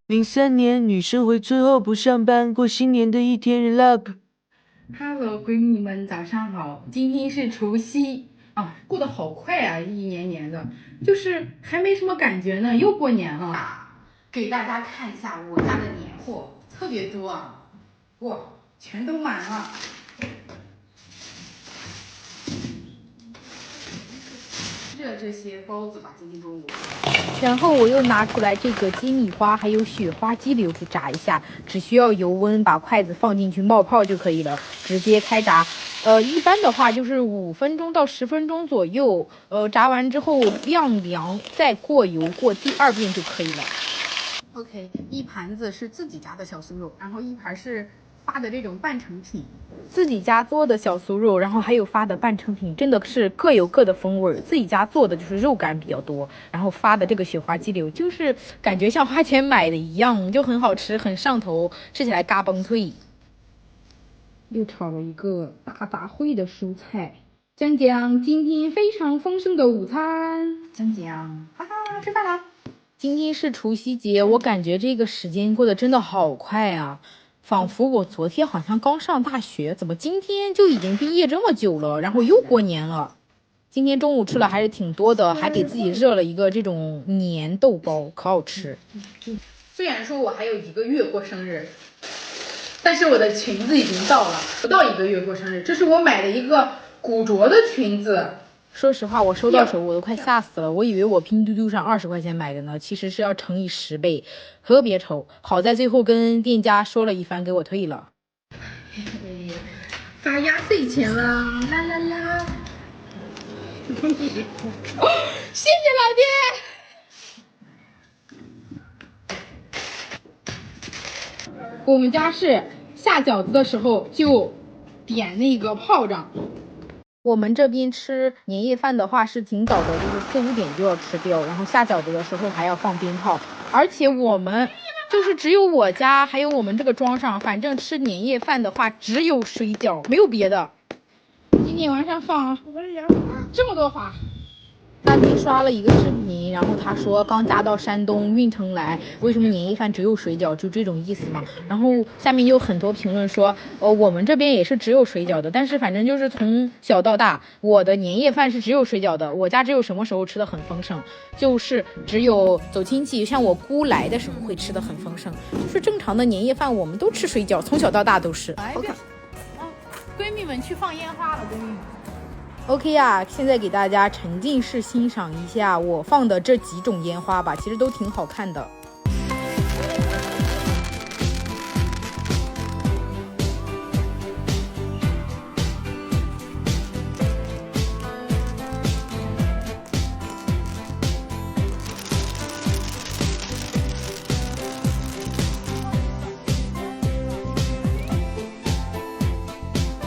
03年女生回村后不上班，过新年的一天 Relap。Hello，闺蜜们，早上好！今天是除夕啊，过得好快啊，一年年的，就是还没什么感觉呢，又过年了。给大家看一下我家的年货，特别多啊，哇，全都满了。热这些包子吧，今天中午。然后我又拿出来这个鸡米花还有雪花鸡柳给炸一下，只需要油温把筷子放进去冒泡就可以了，直接开炸。一般的话就是5分钟到10分钟左右，炸完之后晾凉，再过油过第2遍就可以了。OK， 一盘子是自己家的小酥肉，然后一盘是发的这种半成品，自己家做的小酥肉，然后还有发的半成品，真的是各有各的风味。自己家做的就是肉感比较多，然后发的这个雪花鸡柳就是感觉像花钱买的一样，就很好吃，很上头，吃起来嘎嘣脆。又炒了一个大烩的蔬菜，江江今天非常丰盛的午餐，江江，哈哈，吃饭啦！今天是除夕节，我感觉这个时间过得真的好快啊，仿佛我昨天好像刚上大学，怎么今天就已经毕业这么久了，然后又过年了。今天中午吃了还是挺多的，还给自己热了一个这种年豆包，可好吃。虽然说我还有1个月过生日，但是我的裙子已经到了，不到1个月过生日。这是我买的一个古着的裙子。说实话，我收到手我都快吓死了，我以为我拼多多上20块钱买的呢，其实是要乘以10倍，特别丑。好在最后跟店家说了一番，给我退了。发压岁钱啦，啦啦啦！谢谢老爹。我们家是下饺子的时候就点那个炮仗。我们这边吃年夜饭的话是挺早的，就是4、5点就要吃掉，然后下饺子的时候还要放鞭炮，而且我们就是只有我家还有我们这个庄上，反正吃年夜饭的话只有水饺，没有别的。今天晚上放这么多花。那天刷了一个视频，然后他说刚嫁到山东运城来，为什么年夜饭只有水饺，就这种意思嘛。然后下面有很多评论说，我们这边也是只有水饺的，但是反正就是从小到大，我的年夜饭是只有水饺的。我家只有什么时候吃的很丰盛，就是只有走亲戚，像我姑来的时候会吃的很丰盛，就是正常的年夜饭我们都吃水饺，从小到大都是。OK，闺蜜们去放烟花了，闺蜜们。OK 啊，现在给大家沉浸式欣赏一下我放的这几种烟花吧，其实都挺好看的。